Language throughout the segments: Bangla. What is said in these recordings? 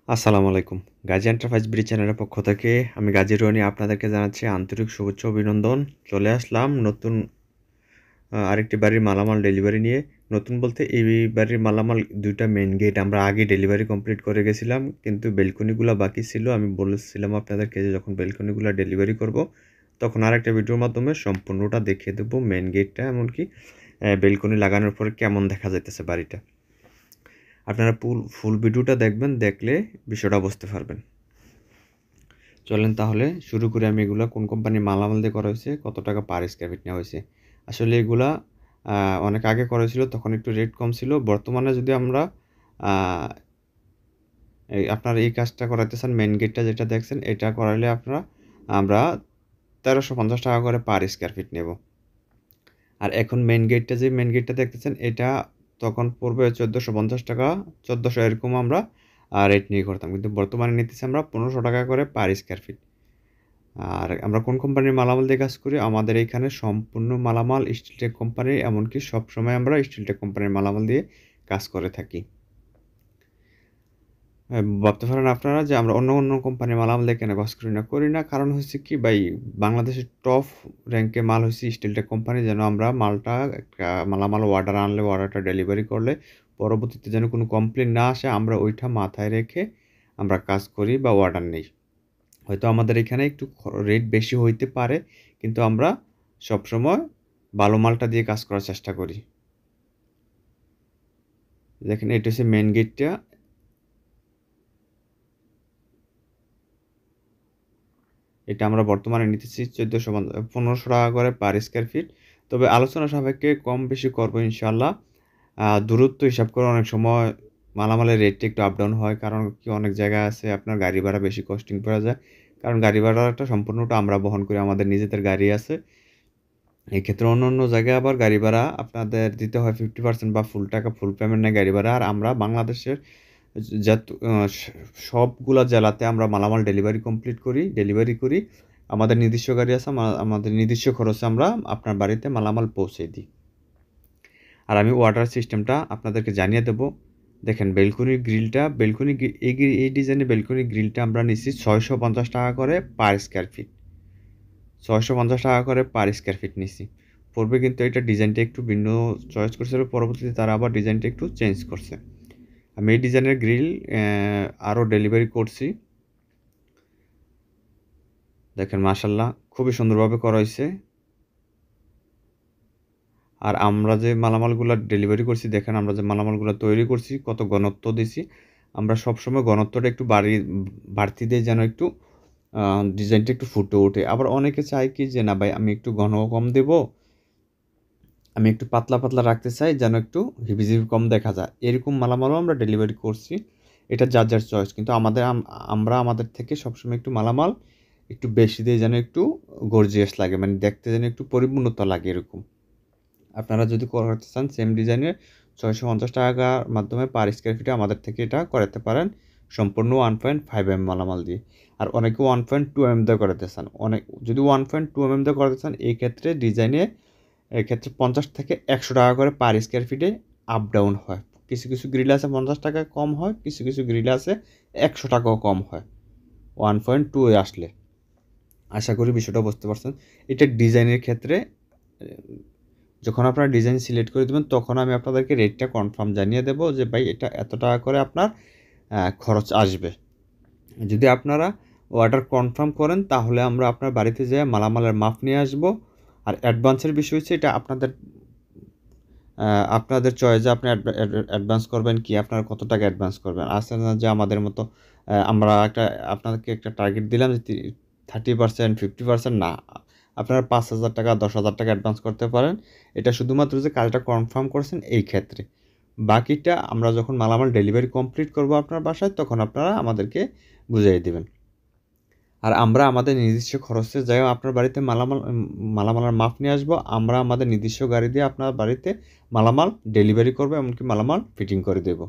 আসসালামু আলাইকুম। গাজী এন্টারপ্রাইজ ব্রিজ চ্যানেলের পক্ষ থেকে আমি গাজী রনি আপনাদেরকে জানাচ্ছি আন্তরিক শুভেচ্ছা ও অভিনন্দন। চলে আসলাম নতুন আরেকটি বাড়ির মালামাল ডেলিভারি নিয়ে। নতুন বলতে এই বাড়ির মালামাল ২ টা মেইন গেট আমরা আগে ডেলিভারি কমপ্লিট করে গেছিলাম। কিন্তু বেলকনিগুলা বাকি ছিল। আমি বলেছিলাম আপনাদেরকে যে যখন বেলকনিগুলা ডেলিভারি করব, তখন আরেকটা ভিডিওর মাধ্যমে সম্পূর্ণটা দেখিয়ে দেব। মেইন গেটটা এমনকি বেলকনি লাগানোর পরে কেমন দেখা যাইতেছে বাড়িটা। আপনারা ফুল ভিডিওটা দেখবেন, দেখলে বিষয়টা বুঝতে পারবেন। চলেন তাহলে শুরু করি। আমি এগুলা কোন কোম্পানির মালামাল দিয়ে করা হয়েছে, কত টাকা পার স্কয়ার ফিট নেওয়া হয়েছে। আসলে এগুলা অনেক আগে করা হয়েছিল, তখন একটু রেট কম ছিল। বর্তমানে যদি আমরা আপনারা এই কাজটা করাতে চান, মেইন গেটটা যেটা দেখছেন এটা করাইলে আমরা ১৩৫০ টাকা করে পার স্কয়ার ফিট নেব। আর এখন মেইন গেটটা দেখতেছেন, এটা তখন পড়বে ১৪৫০ টাকা, ১৪০০ এরকম আমরা রেট নিয়ে করতাম। কিন্তু বর্তমানে নিতেছি আমরা ১৫০০ টাকা করে পার স্কয়ার ফিট। আর আমরা কোন কোম্পানির মালামাল দিয়ে কাজ করি? আমাদের এইখানে সম্পূর্ণ মালামাল স্টিলটেক কোম্পানির, এমনকি সবসময় আমরা স্টিলটেক কোম্পানির মালামাল দিয়ে কাজ করে থাকি। ভাবতে পারেন আপনারা যে আমরা অন্য কোম্পানির মালামাল দিয়ে কেন কাজ করি না? করি না, কারণ হচ্ছে কি ভাই, বাংলাদেশের টপ র‍্যাংকে মাল হচ্ছে স্টিলটেক কোম্পানি। যেন আমরা মালটা মালামাল অর্ডার আনলে, অর্ডারটা ডেলিভারি করলে পরবর্তীতে যেন কোনো কমপ্লেইন না আসে, আমরা ওইটা মাথায় রেখে আমরা কাজ করি বা অর্ডার নেই। হয়তো আমাদের এখানে একটু রেট বেশি হইতে পারে, কিন্তু আমরা সবসময় ভালো মালটা দিয়ে কাজ করার চেষ্টা করি। দেখেন, এটা হচ্ছে মেইন গেটটা। এটা আমরা বর্তমানে নিতেছি ১৫০০ টাকা করে পার স্কয়ার ফিট। তবে আলোচনা সাপেক্ষে কম বেশি করব ইনশাআল্লাহ। দূরত্ব হিসাব করে অনেক সময় মালামালের রেটটা একটু আপ ডাউন হয়। কারণ কি, অনেক জায়গায় আছে আপনার গাড়ি ভাড়া বেশি কস্টিং পড়ে যায়। কারণ গাড়ি ভাড়াটা সম্পূর্ণটা আমরা বহন করি, আমাদের নিজেদের গাড়ি আছে। এক্ষেত্রে অন্য জায়গায় আবার গাড়ি ভাড়া আপনাদের দিতে হয় 50% বা ফুল পেমেন্ট নেয় গাড়ি ভাড়া। আর আমরা বাংলাদেশের যত সবগুলা জেলাতে আমরা মালামাল ডেলিভারি করি। আমাদের নিজস্ব গাড়ি আছে, আমাদের নিজস্ব খরচে আমরা আপনার বাড়িতে মালামাল পৌঁছে দিই। আর আমি অর্ডার সিস্টেমটা আপনাদেরকে জানিয়ে দেব। দেখেন, এই ডিজাইনের বেলকনি গ্রিলটা আমরা নিচ্ছি ৬৫০ টাকা করে পার স্কয়ার ফিট। ৬৫০ টাকা করে পার স্কয়ার ফিট নিছি। পূর্বে কিন্তু এটা ডিজাইনটা একটু ভিন্ন চয়েস করছিল, পরবর্তীতে তারা আবার ডিজাইনটা একটু চেঞ্জ করছে। আমি এই ডিজাইনের গ্রিল আরও ডেলিভারি করছি। দেখেন মাশাআল্লাহ, খুবই সুন্দরভাবে করা হইছে। আর আমরা যে মালামালগুলা ডেলিভারি করছি, দেখেন আমরা যে মালামালগুলা তৈরি করছি, কত ঘনত্ব দিছি। আমরা সবসময় ঘনত্বটা একটু বাড়তি দেই, যেন একটু ডিজাইনটা একটু ফুটে ওঠে। আবার অনেকে চায় কি যে, না ভাই আমি একটু ঘন কম দেবো, আমি একটু পাতলা রাখতে চাই, যেন একটু হিবিজিবি কম দেখা যায়। এরকম মালামালও আমরা ডেলিভারি করছি। এটা যার চয়েস। কিন্তু আমরা আমাদের থেকে সবসময় একটু মালামাল একটু বেশি দেই, যেন একটু গর্জিয়াস লাগে, মানে দেখতে যেন একটু পরিপূর্ণতা লাগে এরকম। আপনারা যদি করাতে চান সেম ডিজাইনের ৬৫০ টাকার মাধ্যমে পার স্কয়ার ফিটে আমাদের থেকে এটা করাতে পারেন, সম্পূর্ণ 1.5 মালামাল দিয়ে। আর অনেকে 1.2 দিয়ে করাতে চান। যদি 1.2 দিয়ে করাতে চান, এক্ষেত্রে ৫০ থেকে ১০০ টাকা করে পার স্কয়ার ফিটে আপ ডাউন হয়। কিছু গ্রিল আছে ৫০ টাকা কম হয়, কিছু গ্রিল আছে ১০০ টাকাও কম হয় 1.2 আসলে। আশা করি বিষয়টা বুঝতে পারছেন। এটা ডিজাইনের ক্ষেত্রে যখন আপনারা ডিজাইন সিলেক্ট করে দেবেন, তখন আমি আপনাদেরকে রেটটা কনফার্ম জানিয়ে দেব যে ভাই এটা এত টাকা করে আপনার খরচ আসবে। যদি আপনারা অর্ডার কনফার্ম করেন, তাহলে আমরা আপনার বাড়িতে যেয়ে মালামালের মাপ নিয়ে আসবো। আর অ্যাডভান্সের বিষয় হচ্ছে এটা আপনাদের চয়েস যে আপনি অ্যাডভান্স করবেন কি, আপনারা কত টাকা অ্যাডভান্স করবেন। আছে না যে আমাদের মতো আমরা আপনাদেরকে একটা টার্গেট দিলাম যে 30%, 50% না। আপনারা ৫,০০০ টাকা, ১০,০০০ টাকা অ্যাডভান্স করতে পারেন। এটা শুধুমাত্র যে কাজটা কনফার্ম করছেন এই ক্ষেত্রে। বাকিটা আমরা যখন মালামাল ডেলিভারি কমপ্লিট করব আপনার বাসায়, তখন আপনারা আমাদেরকে বুঝিয়ে দিবেন। আর আমরা আমাদের নিজস্ব খরচে যাই আপনার বাড়িতে মালামালের মাপ নিয়ে আসবো। আমরা আমাদের নিজস্ব গাড়ি দিয়ে আপনার বাড়িতে মালামাল ডেলিভারি করবো, এমনকি মালামাল ফিটিং করে দেব।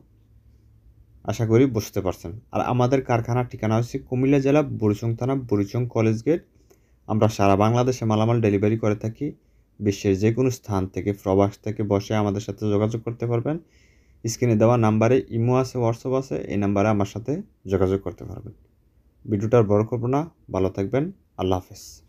আশা করি বুঝতে পারছেন। আর আমাদের কারখানার ঠিকানা হচ্ছে কুমিল্লা জেলা বুড়িচং থানা, বুড়িচং কলেজ গেট। আমরা সারা বাংলাদেশে মালামাল ডেলিভারি করে থাকি। বিশ্বের যে কোনো স্থান থেকে, প্রবাস থেকে বসে আমাদের সাথে যোগাযোগ করতে পারবেন। স্ক্রিনে দেওয়া নাম্বারে ইমো আছে, হোয়াটসঅ্যাপ আছে, এই নাম্বারে আমার সাথে যোগাযোগ করতে পারবেন। ভিডিওটা আর বড় করব না, ভালো থাকবেন, আল্লাহ হাফেজ।